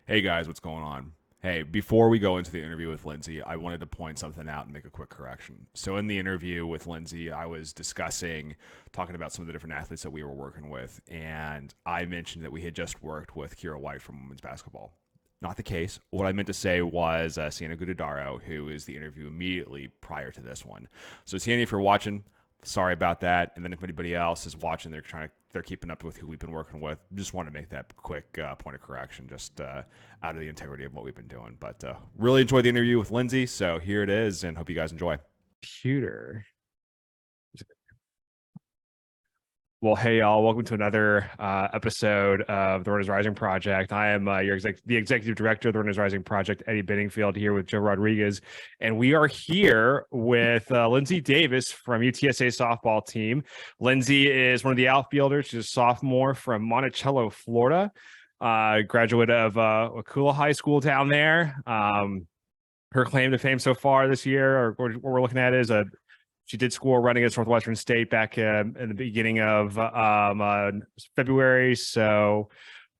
Hey guys, what's going on? Hey, before we go into the interview with Lindsey, I wanted to point something out and make a quick correction. So, in the interview with Lindsey, I was talking about some of the different athletes that we were working with, and I mentioned that we had just worked with Kira White from women's basketball. Not the case. What I meant to say was Sienna Gudadaro, who is the interview immediately prior to this one. So, Sienna, if you're watching, sorry about that. And then if anybody else is watching, they're keeping up with who we've been working with. Just want to make that quick point of correction, just out of the integrity of what we've been doing. But really enjoyed the interview with Lindsey. So here it is, and hope you guys enjoy. Computer. Well, hey y'all, welcome to another episode of the Runners Rising Project. I am the executive director of the Runners Rising Project, Eddie Benningfield, here with Joe Rodriguez, and we are here with Lindsey Davis from UTSA softball team. Lindsey is one of the outfielders. She's a sophomore from Monticello, Florida, graduate of Wakula High School down there. Her claim to fame so far this year, or what we're looking at, is she did score running against Northwestern State back in the beginning of February. So,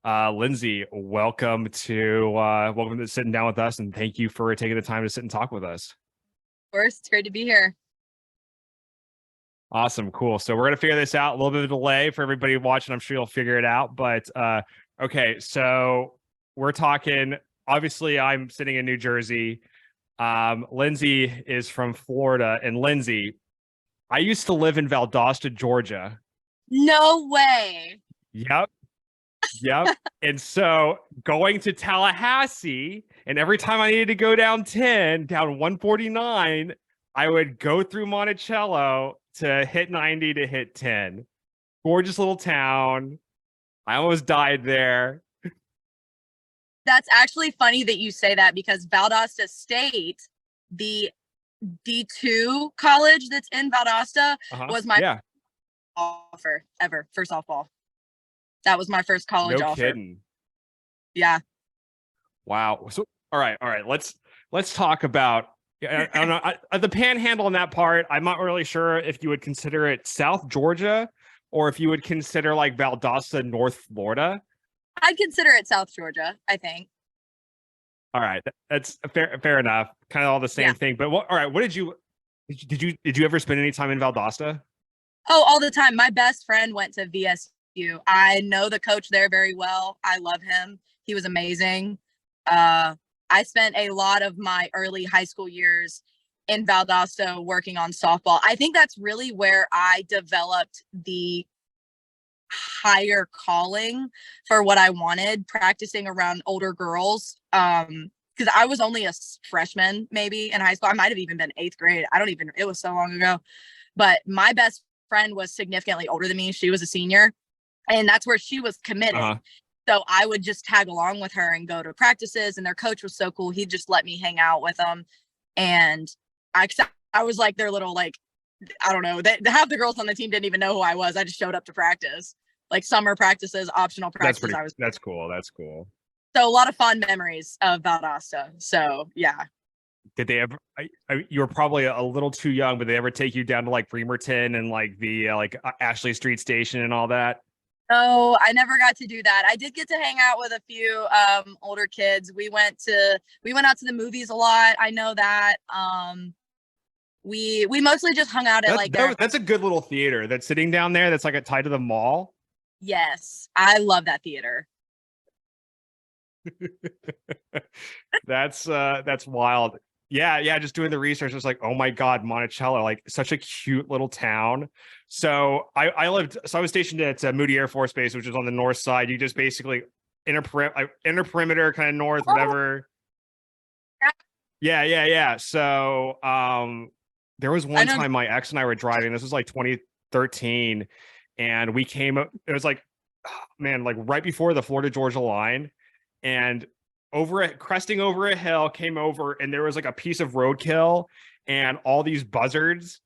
Lindsey, welcome to sitting down with us, and thank you for taking the time to sit and talk with us. Of course, it's great to be here. Awesome, cool. So we're gonna figure this out. A little bit of a delay for everybody watching. I'm sure you'll figure it out. But okay, so we're talking. Obviously, I'm sitting in New Jersey. Lindsey is from Florida, and Lindsey, I used to live in Valdosta, Georgia. No way. Yep. And so going to Tallahassee, and every time I needed to go down 149, I would go through Monticello to hit 90 to hit 10. Gorgeous little town. I almost died there. That's actually funny that you say that, because Valdosta State, the D2 college that's in Valdosta, was my offer ever for softball. That was my first college offer. No kidding. Yeah. Wow. So all right. Let's talk about I don't know, the Panhandle in that part. I'm not really sure if you would consider it South Georgia or if you would consider like Valdosta, North Florida. I'd consider it South Georgia, I think. All right, that's fair enough. Kind of all the same thing. But all right, what did you ever spend any time in Valdosta? Oh, all the time. My best friend went to VSU. I know the coach there very well. I love him. He was amazing. I spent a lot of my early high school years in Valdosta working on softball. I think that's really where I developed the higher calling for what I wanted, practicing around older girls. Because I was only a freshman maybe in high school. I might have even been 8th grade. It was so long ago. But my best friend was significantly older than me. She was a senior, and that's where she was committed. So I would just tag along with her and go to practices, and their coach was so cool. He'd just let me hang out with them. And I was like their little, like, I don't know, half the girls on the team didn't even know who I was. I just showed up to practice, like summer practices, optional practices. That's cool. So a lot of fond memories of Valdosta. So yeah. Did they ever? You were probably a little too young, but did they ever take you down to like Bremerton and like the Ashley Street Station and all that? No, I never got to do that. I did get to hang out with a few older kids. We went out to the movies a lot. I know that. We mostly just hung out at that's a good little theater that's sitting down there. That's like tied to the mall. Yes, I love that theater. That's wild. Yeah. Just doing the research, it's like, oh my God, Monticello, like such a cute little town. So I was stationed at Moody Air Force Base, which is on the north side. You just basically inner perimeter, kind of north, whatever. Yeah. So there was one time my ex and I were driving. This was like 2013, and we came up. It was like, man, like right before the Florida Georgia line, and cresting over a hill, came over, and there was like a piece of roadkill and all these buzzards.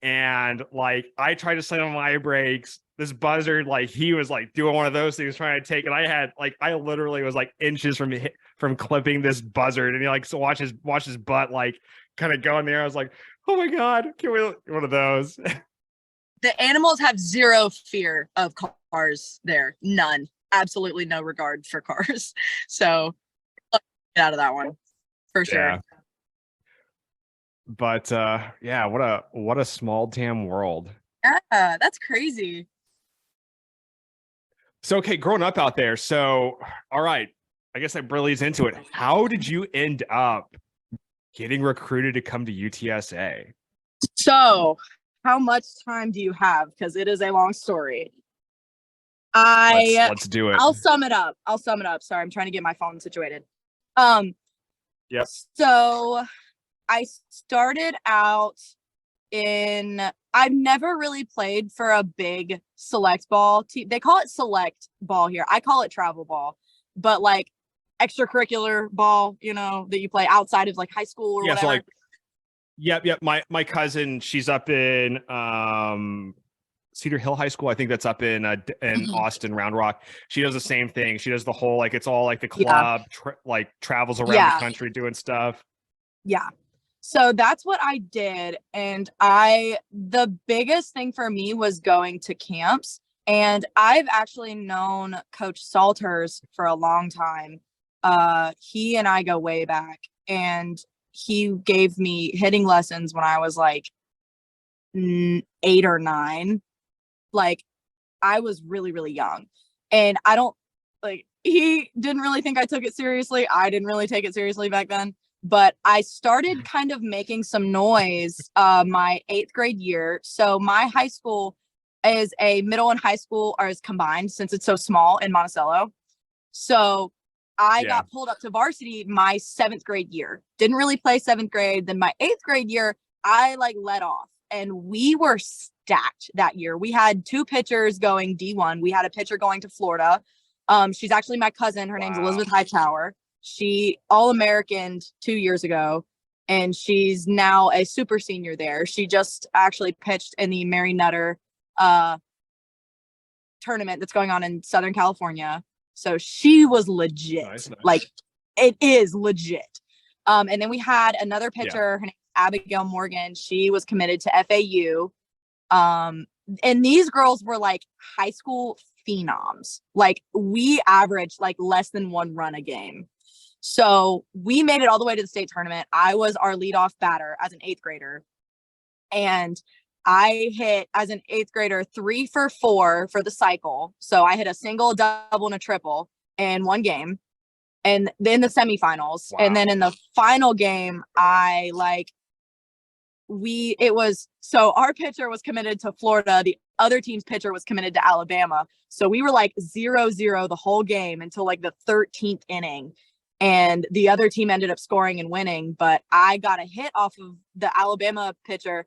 And like I tried to slam on my brakes. This buzzard, like he was like doing one of those things, trying to take, and I literally was like inches from clipping this buzzard, and he like so watch his butt like kind of go in there. I was like, oh my God, can we one of those? The animals have zero fear of cars there. None. Absolutely no regard for cars. So get out of that one for sure. Yeah. But yeah, what a small damn world. Yeah, that's crazy. So okay, growing up out there. So all right, I guess that really leads into it. How did you end up getting recruited to come to UTSA? So, how much time do you have? Because it is a long story. Let's do it. I'll sum it up. Sorry, I'm trying to get my phone situated. Yes. So I started out I've never really played for a big select ball team. They call it select ball here. I call it travel ball, but like extracurricular ball, that you play outside of like high school or whatever. So like, yep. My cousin, she's up in Cedar Hill High School. I think that's up in Austin, Round Rock. She does the same thing. She does the whole, like, it's all like the club travels around the country doing stuff. Yeah. So that's what I did. And the biggest thing for me was going to camps. And I've actually known Coach Salters for a long time. He and I go way back, and he gave me hitting lessons when I was like 8 or 9. Like, I was really, really young, and he didn't really think I took it seriously. I didn't really take it seriously back then. But I started kind of making some noise my 8th grade year. So my high school is a middle and high school is combined since it's so small in Monticello. So I got pulled up to varsity my 7th grade year. Didn't really play 7th grade. Then my 8th grade year, I let off. And we were stacked that year. We had 2 pitchers going D1. We had a pitcher going to Florida. She's actually my cousin. Her name's Elizabeth Hightower. She All-Americaned 2 years ago, and she's now a super senior there. She just actually pitched in the Mary Nutter tournament that's going on in Southern California. So she was legit. Nice. Like, it is legit. And then we had another pitcher, her name is Abigail Morgan. She was committed to FAU. And these girls were like high school phenoms. Like, we averaged like less than 1 run a game. So we made it all the way to the state tournament. I was our leadoff batter as an 8th grader. And I hit, as an 8th grader, 3 for 4 for the cycle. So I hit a single, a double, and a triple in one game. And then the semifinals. Wow. And then in the final game, our pitcher was committed to Florida. The other team's pitcher was committed to Alabama. So we were like 0-0 the whole game until like the 13th inning. And the other team ended up scoring and winning, but I got a hit off of the Alabama pitcher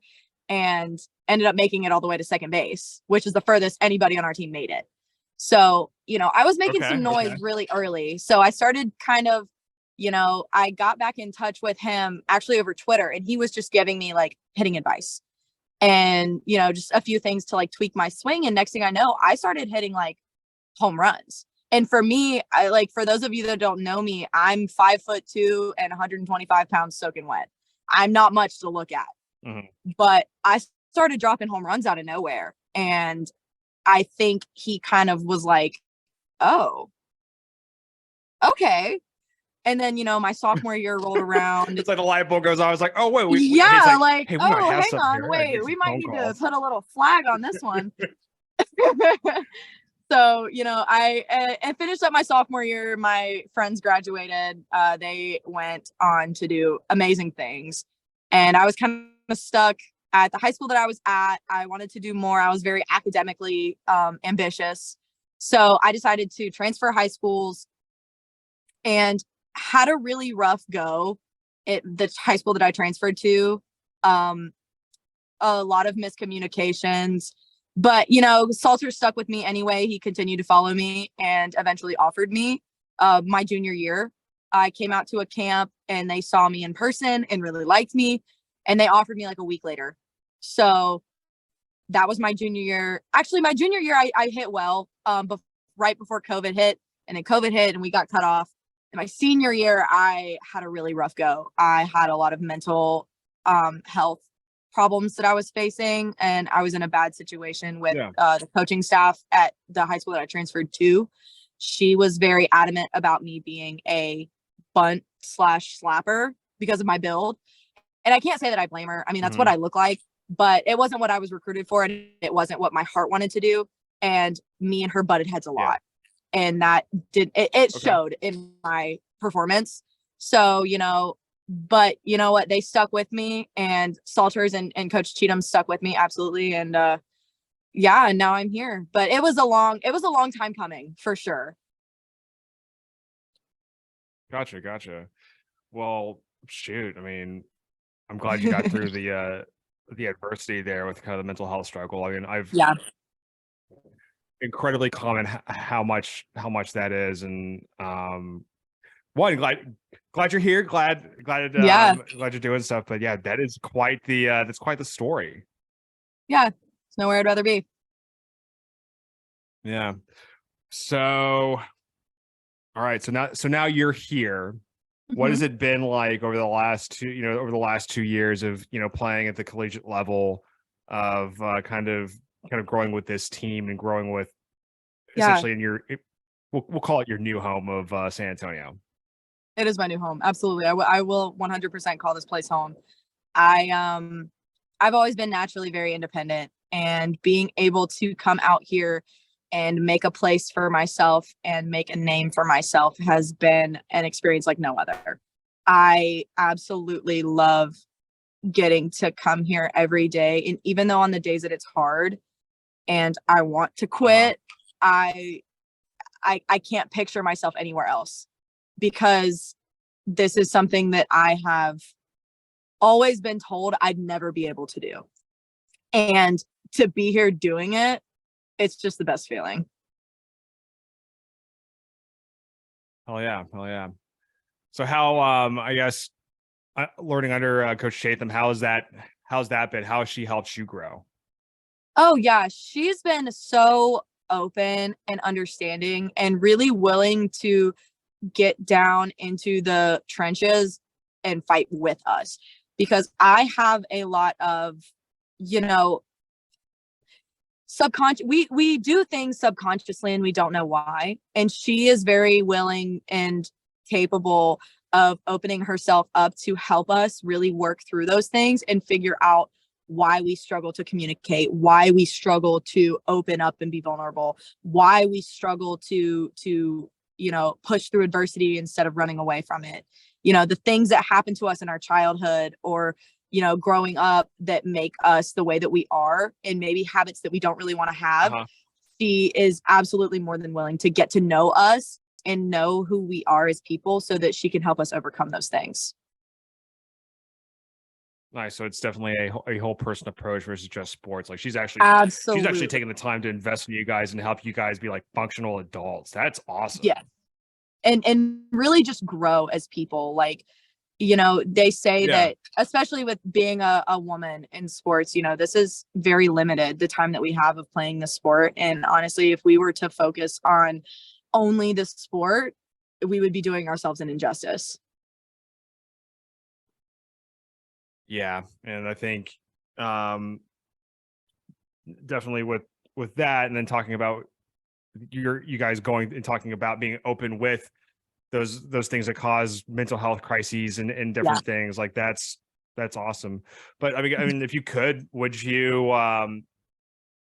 and ended up making it all the way to second base, which is the furthest anybody on our team made it. So, I was making some noise really early. So I started kind of, I got back in touch with him actually over Twitter, and he was just giving me like hitting advice and, just a few things to like tweak my swing. And next thing I know, I started hitting like home runs. And for me, for those of you that don't know me, I'm 5'2" and 125 pounds soaking wet. I'm not much to look at, but I started dropping home runs out of nowhere. And I think he kind of was like, oh, okay. And then, my sophomore year rolled around. It's like the light bulb goes on. I was like, oh, wait. Hey, hang on. Wait, we might need to put a little flag on this one. So, I finished up my sophomore year. My friends graduated. They went on to do amazing things. And I was kind of stuck at the high school that I was at. I wanted to do more. I was very academically ambitious. So I decided to transfer high schools and had a really rough go at the high school that I transferred to. A lot of miscommunications. But, Salter stuck with me anyway. He continued to follow me and eventually offered me my junior year. I came out to a camp and they saw me in person and really liked me. And they offered me like a week later. So that was my junior year. Actually, my junior year, I hit well right before COVID hit. And then COVID hit and we got cut off. And my senior year, I had a really rough go. I had a lot of mental health problems that I was facing, and I was in a bad situation with the coaching staff at the high school that I transferred to. She was very adamant about me being a bunt slash slapper because of my build. And I can't say that I blame her. I mean, that's what I look like, but it wasn't what I was recruited for. And it wasn't what my heart wanted to do. And me and her butted heads a lot. And that it showed in my performance. So, but you know what? They stuck with me, and Salters and Coach Cheatham stuck with me. Absolutely. And and now I'm here. But it was a long time coming for sure. Gotcha. Well, shoot. I mean, I'm glad you got through the adversity there with kind of the mental health struggle. I mean, I've incredibly common how much that is, and one, glad you're here, glad you're doing stuff, but yeah, that is quite the story. Yeah, it's nowhere I'd rather be. Yeah. So all right, so now you're here. What has it been like over the last 2 years of playing at the collegiate level, of kind of growing with this team and growing with essentially in your, we'll call it your new home of San Antonio? It is my new home. Absolutely. I will 100% call this place home. I've always been naturally very independent, and being able to come out here and make a place for myself and make a name for myself has been an experience like no other. I absolutely love getting to come here every day. And even though on the days that it's hard and I want to quit, I can't picture myself anywhere else, because this is something that I have always been told I'd never be able to do. And to be here doing it, it's just the best feeling. Hell yeah. So how, I guess, learning under Coach Chatham, how's that been? How has she helped you grow? Oh yeah, she's been so open and understanding and really willing to get down into the trenches and fight with us, because I have a lot of, subconscious, we do things subconsciously and we don't know why, and she is very willing and capable of opening herself up to help us really work through those things and figure out why we struggle to communicate, why we struggle to open up and be vulnerable, why we struggle to push through adversity instead of running away from it. The things that happen to us in our childhood or growing up that make us the way that we are, and maybe habits that we don't really want to have. She is absolutely more than willing to get to know us and know who we are as people so that she can help us overcome those things. Nice. So it's definitely a whole person approach versus just sports. Like she's actually taking the time to invest in you guys and help you guys be like functional adults. That's awesome. Yeah. And really just grow as people. Like, they say that, especially with being a woman in sports, this is very limited, the time that we have of playing the sport. And honestly, if we were to focus on only the sport, we would be doing ourselves an injustice. Yeah. And I think definitely with that, and then talking about you guys going and talking about being open with those things that cause mental health crises and different things, like that's awesome. But I mean, if you could, would you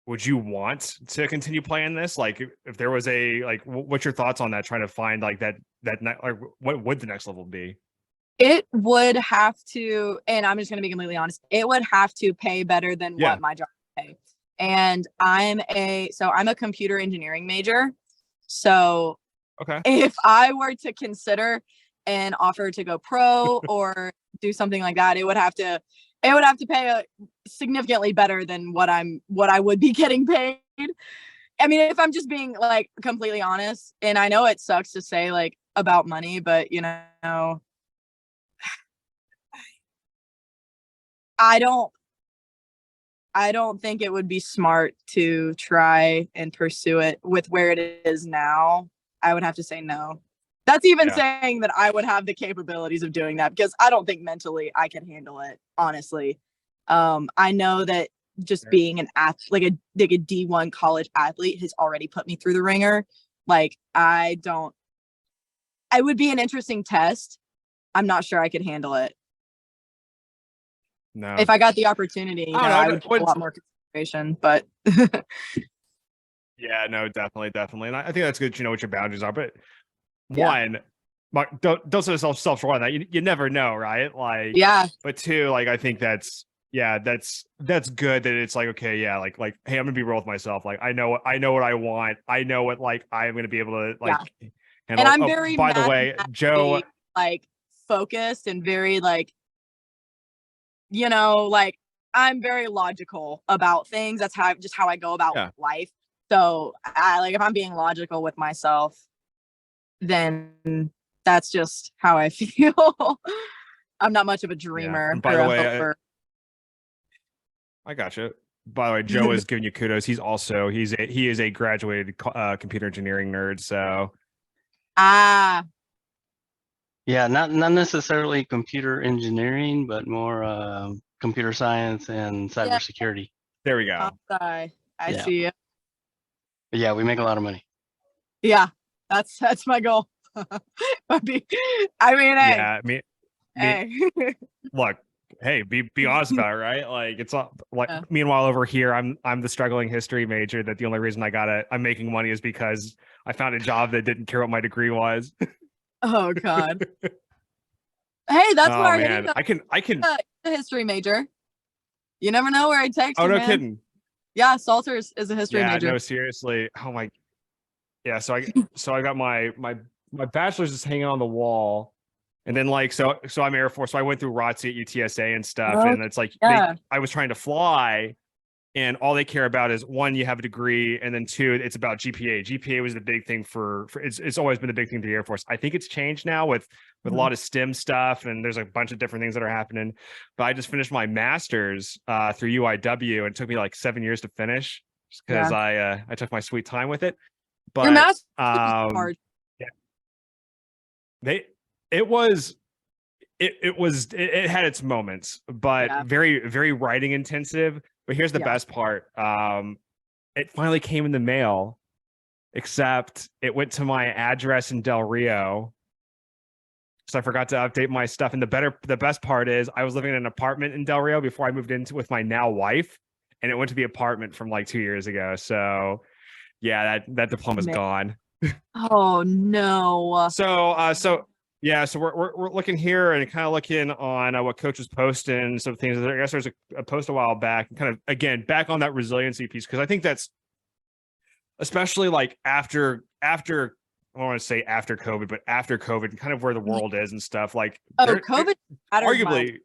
want to continue playing this? Like if there was what's your thoughts on that? Trying to find like that like what would the next level be? It would have to, and I'm just going to be completely honest, it would have to pay better than what my job pays. And I'm a computer engineering major. So if I were to consider an offer to go pro or do something like that, it would have to pay significantly better than what I would be getting paid. I mean, if I'm just being like completely honest, and I know it sucks to say like about money, but I don't think it would be smart to try and pursue it with where it is now. I would have to say no. That's even saying that I would have the capabilities of doing that, because I don't think mentally I can handle it, honestly. I know that just being an athlete, like a D1 college athlete, has already put me through the ringer. Like it would be an interesting test I'm not sure I could handle it. No. If I got the opportunity, you know, I would give a lot more consideration, but yeah, no, definitely. And I think that's good. You know what your boundaries are, but Yeah. one, don't set yourself for one that you never know, right? Like, yeah, but two, like I think that's good that it's like, okay, yeah, like hey, I'm gonna be real with myself. Like I know what I want. I know what like I'm gonna be able to like and handle. I'm Oh, very by the way, Joe, like focused and very like, you know, like I'm very logical about things. That's how I go about life. So I like if I'm being logical with myself, then that's just how I feel. I'm not much of a dreamer and by or the a way, hoper. I gotcha. By the way, Joe is giving you kudos. He is a graduated computer engineering nerd. So Yeah, not necessarily computer engineering, but more computer science and cybersecurity. There we go. I see it. But yeah, we make a lot of money. Yeah, that's my goal. I mean, hey. Hey. Look, hey, be honest about it, right? Like it's all like meanwhile over here, I'm the struggling history major that the only reason I'm making money is because I found a job that didn't care what my degree was. Oh God. Hey, that's where man. I can the history major. You never know where it takes you. Oh, no man. kidding. Yeah, Salters is a history major. No, seriously. Oh my. Yeah, so I got my bachelor's just hanging on the wall. And then like so I'm Air Force. So I went through ROTC at UTSA and stuff. And it's like I was trying to fly, and all they care about is one, you have a degree, and then two, it's about GPA. GPA was the big thing for it's always been the big thing to the Air Force. I think it's changed now with a lot of STEM stuff, and there's a bunch of different things that are happening. But I just finished my master's through UIW, and it took me like 7 years to finish because I took my sweet time with it. But your master's hard. Yeah, it had its moments, but very, very writing intensive. But here's the best part. It finally came in the mail, except it went to my address in Del Rio. So I forgot to update my stuff. And the best part is I was living in an apartment in Del Rio before I moved into with my now wife, and it went to the apartment from like 2 years ago. So yeah, that diploma's gone. Oh no. So we're looking here and kind of looking on what Coach was posting, some things. I guess there's a post a while back, kind of again back on that resiliency piece, because I think that's especially like after I don't want to say after COVID, but after COVID, kind of where the world is and stuff. Like COVID arguably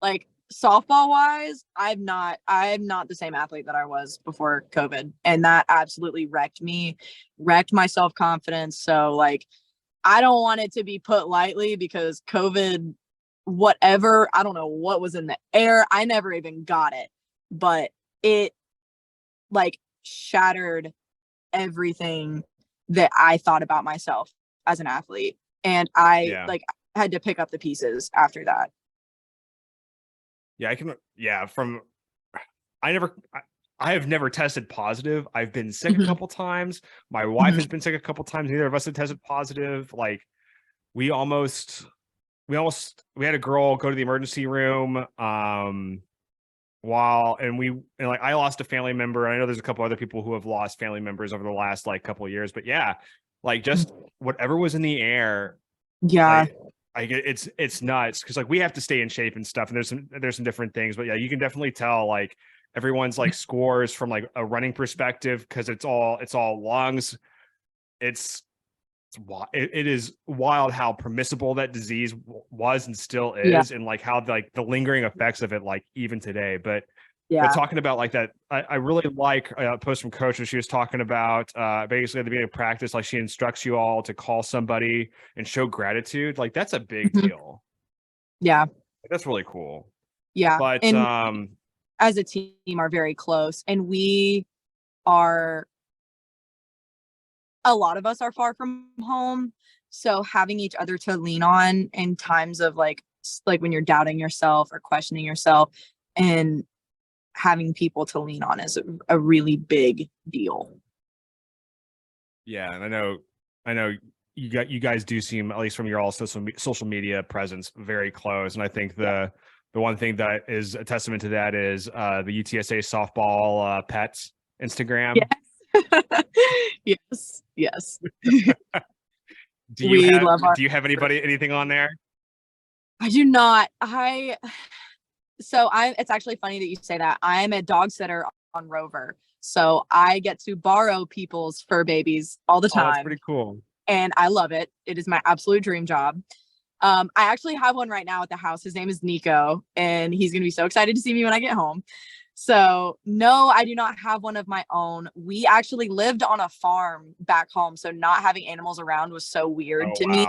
like softball wise, I'm not the same athlete that I was before COVID, and that absolutely wrecked my self-confidence. So like I don't want it to be put lightly, because COVID, whatever, I don't know what was in the air. I never even got it, but it like shattered everything that I thought about myself as an athlete. And I had to pick up the pieces after that. I have never tested positive. I've been sick a couple times. My wife has been sick a couple times. Neither of us have tested positive. Like we had a girl go to the emergency room I lost a family member. I know there's a couple other people who have lost family members over the last like couple of years, but yeah, like just whatever was in the air. Yeah. It's nuts, because like we have to stay in shape and stuff, and there's some different things, but yeah, you can definitely tell like everyone's like scores from like a running perspective, because it's all lungs. It is wild how permissible that disease was and still is, and like how like the lingering effects of it, like even today. But talking about like that, I really like a post from Coach where she was talking about basically at the beginning of practice, like she instructs you all to call somebody and show gratitude. Like that's a big deal. Yeah, that's really cool. Yeah, but and as a team are very close, and a lot of us are far from home, so having each other to lean on in times of like when you're doubting yourself or questioning yourself, and having people to lean on is a really big deal. Yeah, and I know you guys do seem, at least from your all social media presence, very close. And I think the one thing that is a testament to that is the UTSA softball pets Instagram. Yes. Yes. Do We you have love our. anything on there? I do not. It's actually funny that you say that. I'm a dog sitter on Rover. So I get to borrow people's fur babies all the time. Oh, that's pretty cool. And I love it. It is my absolute dream job. I actually have one right now at the house. His name is Nico, and he's going to be so excited to see me when I get home. So no, I do not have one of my own. We actually lived on a farm back home. So not having animals around was so weird to me.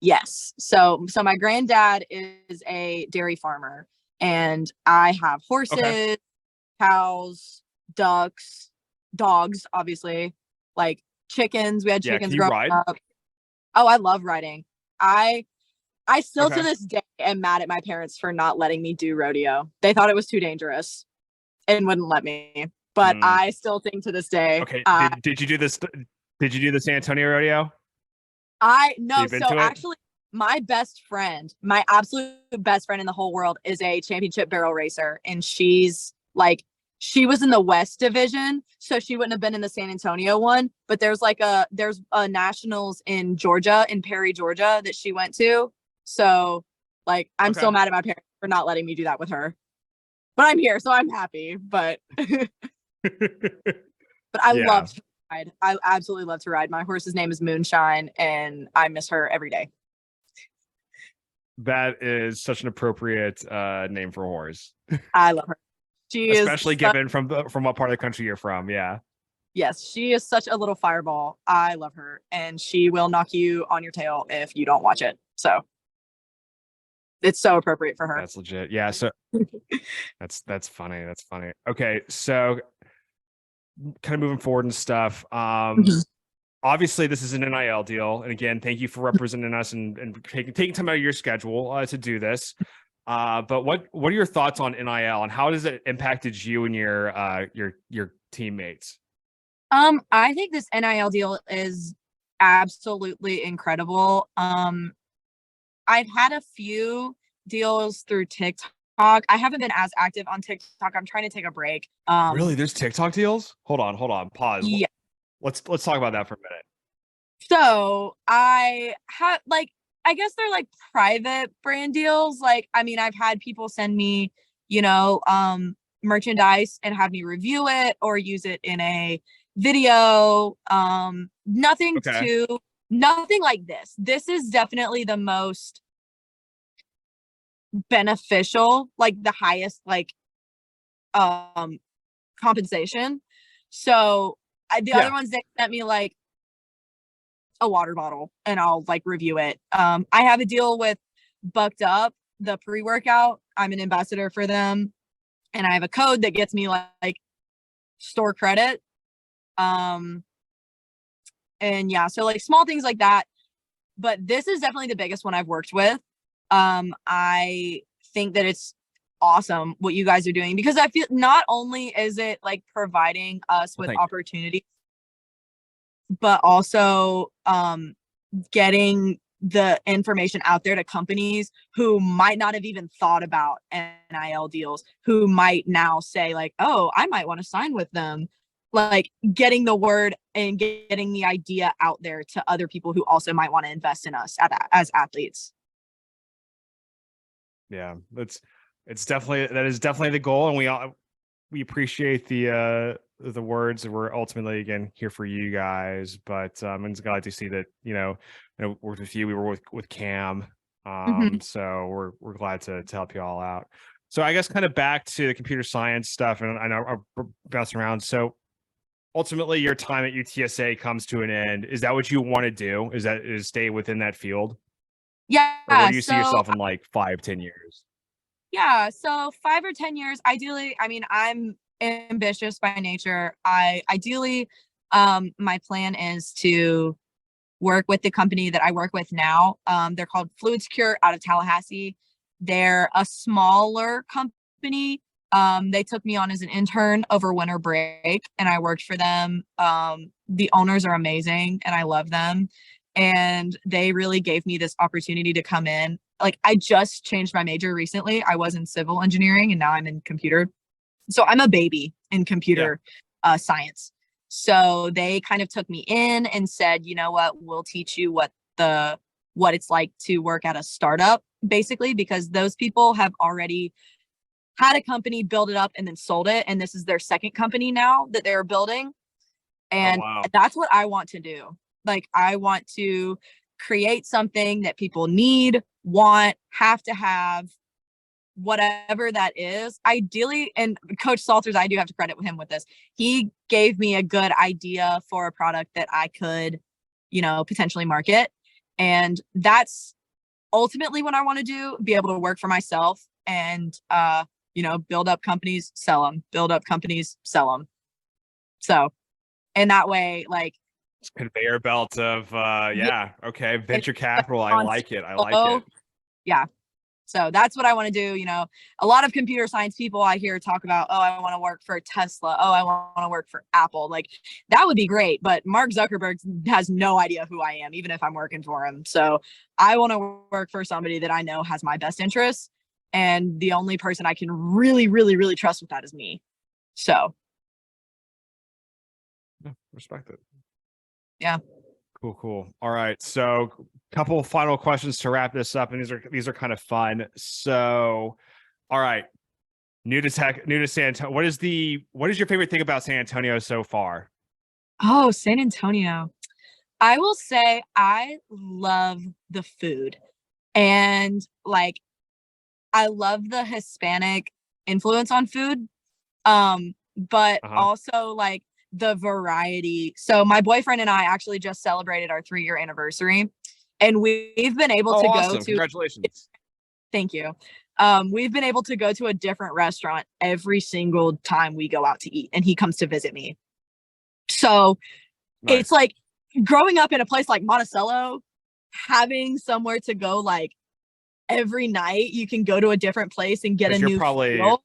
Yes. So my granddad is a dairy farmer, and I have horses, cows, ducks, dogs, obviously, like chickens. We had chickens growing up. Oh, I love riding. I still to this day am mad at my parents for not letting me do rodeo. They thought it was too dangerous and wouldn't let me. But I still think to this day. Okay. Did you do this? Did you do the San Antonio rodeo? Actually, my best friend, my absolute best friend in the whole world, is a championship barrel racer, and she was in the West Division, so she wouldn't have been in the San Antonio one. But there's a nationals in Georgia, in Perry, Georgia, that she went to. So I'm still mad at my parents for not letting me do that with her. But I'm here, so I'm happy. But I love to ride. I absolutely love to ride. My horse's name is Moonshine, and I miss her every day. That is such an appropriate name for a horse. I love her. Especially given from what part of the country you're from. Yeah. Yes, she is such a little fireball. I love her, and she will knock you on your tail if you don't watch it. So it's so appropriate for her. That's legit. Yeah. So that's funny. That's funny. Okay. So kind of moving forward and stuff. Obviously this is an NIL deal. And again, thank you for representing us and taking time out of your schedule to do this. But what are your thoughts on NIL, and how has it impacted you and your teammates? I think this NIL deal is absolutely incredible. I've had a few deals through TikTok. I haven't been as active on TikTok. I'm trying to take a break. Really? There's TikTok deals? Hold on. Pause. Yeah. Let's talk about that for a minute. So I guess they're like private brand deals. I've had people send me, merchandise and have me review it or use it in a video. Nothing like this. This is definitely the most beneficial, the highest, compensation. So the other ones, they sent me a water bottle and I'll review it. I have a deal with Bucked Up, the pre-workout. I'm an ambassador for them, and I have a code that gets me store credit. And yeah, so small things like that. But this is definitely the biggest one I've worked with. I think that it's awesome what you guys are doing, because I feel not only is it providing us with opportunities, but also getting the information out there to companies who might not have even thought about NIL deals, who might now say oh, I might want to sign with them. Getting the word and getting the idea out there to other people who also might want to invest in us as athletes. Yeah, that is definitely the goal, and we appreciate the words. We're ultimately again here for you guys, but it's glad to see that worked with you. We were with Cam, so we're glad to help you all out. So I guess kind of back to the computer science stuff, and I know I'm bouncing around. So ultimately, your time at UTSA comes to an end. Is that what you want to do? Is stay within that field? Yeah. Or where do you see yourself in 5-10 years? Yeah. So 5 or 10 years, ideally. I'm ambitious by nature. Ideally, my plan is to work with the company that I work with now. They're called Fluid Secure out of Tallahassee. They're a smaller company. They took me on as an intern over winter break, and I worked for them. The owners are amazing, and I love them. and they really gave me this opportunity to come in. Like, I just changed my major recently. I was in civil engineering and now I'm in computer. So I'm a baby in computer science. So they kind of took me in and said, you know what, we'll teach you what it's like to work at a startup, basically, because those people have already had a company, build it up, and then sold it. And this is their second company now that they're building. And that's what I want to do. Like, I want to create something that people need, want, have to have, whatever that is. Ideally, and Coach Salters, I do have to credit him with this. He gave me a good idea for a product that I could, potentially market. And that's ultimately what I want to do, be able to work for myself and, build up companies, sell them, build up companies, sell them. So, and that way, like, conveyor belt of, venture capital. I like it. Yeah. So that's what I want to do. A lot of computer science people I hear talk about, oh, I want to work for Tesla. Oh, I want to work for Apple. Like, that would be great. But Mark Zuckerberg has no idea who I am, even if I'm working for him. So I want to work for somebody that I know has my best interests. And the only person I can really, really, really trust with that is me. So. Respect it. Yeah. Cool. All right. So couple of final questions to wrap this up. And these are kind of fun. So, all right. New to San Antonio. What is your favorite thing about San Antonio so far? Oh, San Antonio. I will say I love the food, and like, I love the Hispanic influence on food. But also like the variety. So my boyfriend and I actually just celebrated our 3-year anniversary, and we've been able to go to. Congratulations. Thank you. We've been able to go to a different restaurant every single time we go out to eat, and he comes to visit me. So It's like growing up in a place like Monticello, having somewhere to go, like, every night you can go to a different place and get a new feel.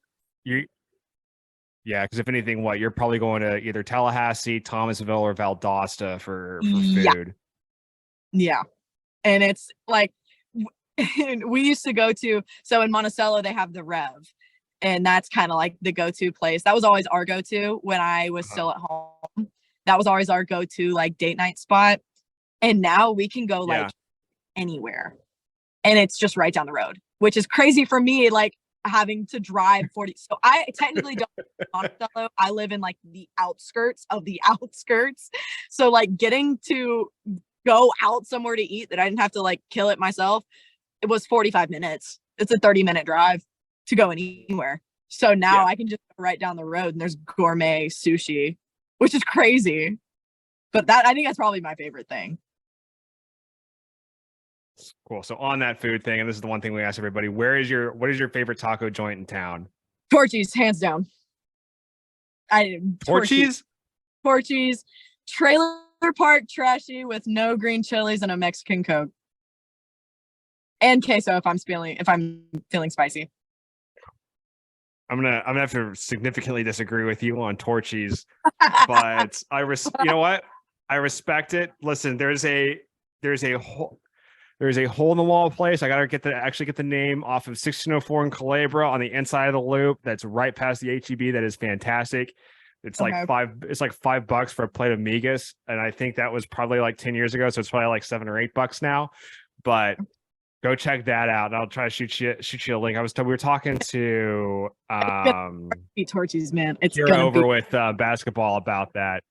Yeah, because if anything, you're probably going to either Tallahassee, Thomasville, or Valdosta for food. Yeah. And it's like, we used to go to, so in Monticello, they have the Rev. And that's kind of like the go-to place. That was always our go-to when I was still at home. That was always our go-to, like, date night spot. And now we can go like anywhere. And it's just right down the road, which is crazy for me. Like, having to drive 40. So I technically don't live in Monticello. I live in like the outskirts of the outskirts. So like getting to go out somewhere to eat that I didn't have to like kill it myself, it was 45 minutes. It's a 30-minute drive to go anywhere. So now I can just go right down the road and there's gourmet sushi, which is crazy. But I think that's probably my favorite thing. Cool. So on that food thing, and this is the one thing we ask everybody, what is your favorite taco joint in town? Torchy's, hands down. Torchy's? Torchy's, trailer park trashy with no green chilies and a Mexican Coke. And queso if I'm feeling spicy. I'm gonna have to significantly disagree with you on Torchy's, but you know what? I respect it. Listen, there's a hole in the wall place. I gotta get the name off of 1604 in Calabria on the inside of the loop. That's right past the HEB. That is fantastic. It's like $5 for a plate of migas, and I think that was probably like 10 years ago, so it's probably like $7 or $8 now. But go check that out, and I'll try to shoot you a link. We were talking to Torchy's, man. It's over with basketball about that.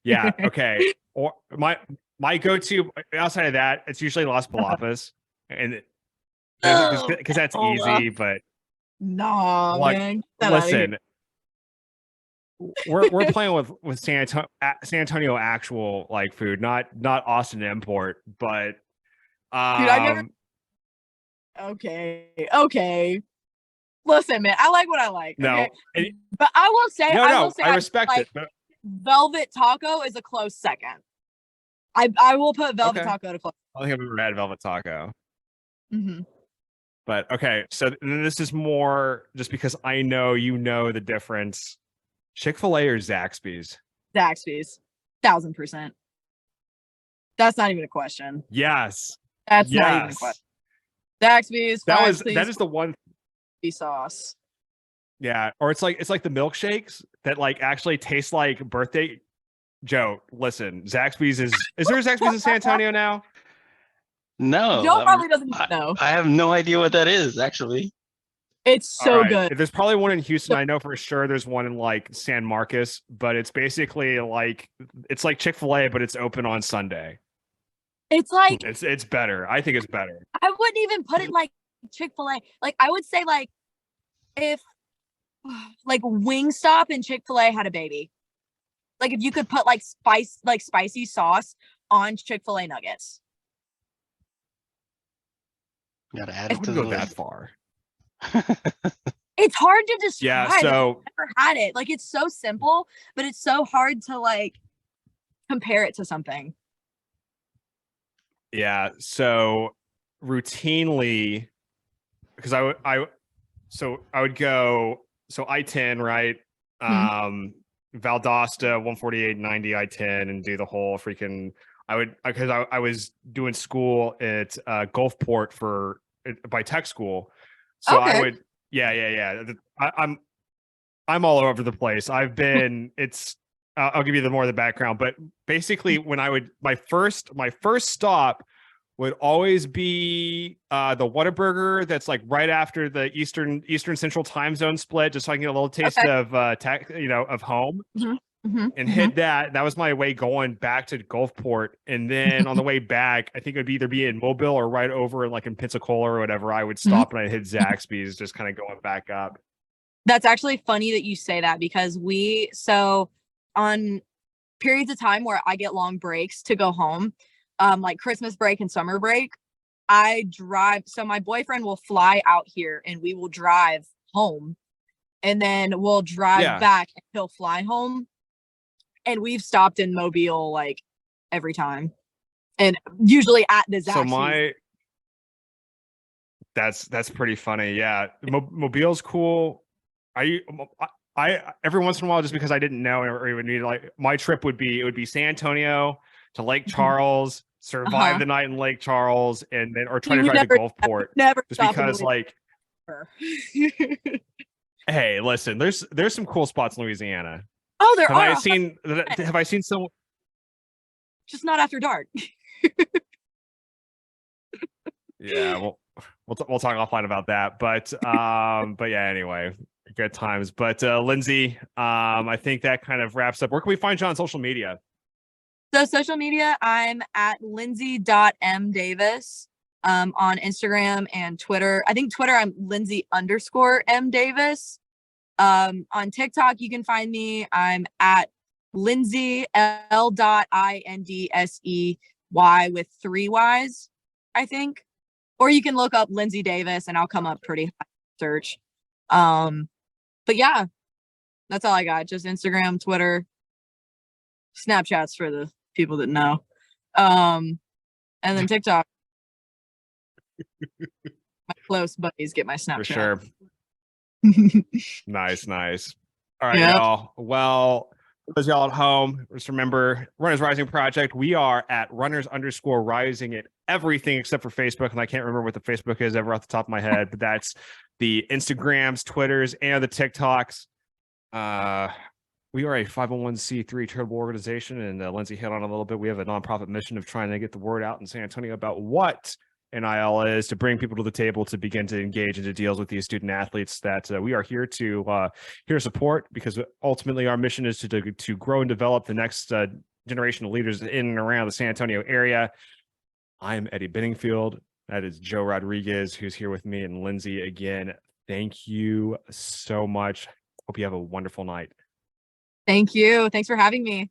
Yeah. Okay. Or my go-to outside of that, it's usually Las Palapas, and because that's easy. But no, man. Listen, we're playing with San Antonio actual like food, not Austin import. But dude, I never. Okay. Listen, man, I like what I like. Okay? No, but I will say, I respect it. But Velvet Taco is a close second. I will put Velvet Taco to close. I don't think I've ever had Velvet Taco. Mm-hmm. But okay, so this is more just because I know the difference. Chick-fil-A or Zaxby's? Zaxby's, 1000%. That's not even a question. Yes. That's not even a Yes. question. Zaxby's. That is the one. Sauce. Yeah. Or it's like the milkshakes that like actually taste like birthday. Joe, listen, Zaxby's is there a Zaxby's in San Antonio now? No, Joe probably doesn't know. I have no idea what that is, actually. It's so All right. good. There's probably one in Houston. I know for sure there's one in like San Marcos, but it's basically like it's like Chick-fil-A, but it's open on Sunday. It's like It's better. I think it's better. I wouldn't even put it like Chick-fil-A. Like I would say like if like Wingstop and Chick-fil-A had a baby. Like if you could put like spicy sauce on Chick-fil-A nuggets. Gotta add I it to wouldn't the go that list. far. It's hard to describe. Yeah, so I've never had it. Like it's so simple, but it's so hard to like compare it to something. yeah, so routinely because I would go I-10, right? Valdosta 148-90 I-10 and do the whole freaking because I was doing school at Gulfport by tech school. So Okay. I would I'm all over the place. I've been I'll give you more of the background, but basically when my first stop would always be the Whataburger that's like right after the Eastern Central Time Zone split, just so I can get a little taste of of home. And hit that. That was my way going back to Gulfport. And then on the way back, I think it would either be in Mobile or right over like in Pensacola or whatever. I would stop and I'd hit Zaxby's, just kind of going back up. That's actually funny that you say that because on periods of time where I get long breaks to go home, like Christmas break and summer break, I drive. So my boyfriend will fly out here and we will drive home and then we'll drive back and he'll fly home. And we've stopped in Mobile like every time, and usually at the Zaxby's. So that's pretty funny. Yeah, Mobile's cool. I every once in a while, just because I didn't know, or even need like my trip would be San Antonio to Lake Charles, survive the night in Lake Charles, and then or try to drive to Gulfport. Never just because like. Hey, listen, there's some cool spots in Louisiana. Oh, there are. Have I seen some? Just not after dark. Yeah, we'll talk offline about that. But yeah, anyway, good times. But Lindsey, I think that kind of wraps up. Where can we find you on social media? So social media, I'm at lindsey.mdavis on Instagram and Twitter. I think Twitter, I'm Lindsey_mdavis. On TikTok, you can find me. I'm at Lindsey L.INDSEY with 3 Y's, I think. Or you can look up Lindsey Davis and I'll come up pretty high search. But yeah, that's all I got. Just Instagram, Twitter, Snapchats for the people that know. And then TikTok. My close buddies get my Snapchat. For sure. Nice. All right, y'all. Well, for those y'all at home, just remember Runners Rising Project. We are at Runners_Rising at everything except for Facebook, and I can't remember what the Facebook is ever off the top of my head, but that's the Instagrams, Twitters, and the TikToks. We are a 501c3 charitable organization, and Lindsey hit on a little bit. We have a nonprofit mission of trying to get the word out in San Antonio about what NIL is, to bring people to the table to begin to engage into deals with these student athletes that we are here to support, because ultimately our mission is to grow and develop the next generation of leaders in and around the San Antonio area. I'm Eddie Benningfield. That is Joe Rodriguez, who's here with me, and Lindsey again. Thank you so much. Hope you have a wonderful night. Thank you. Thanks for having me.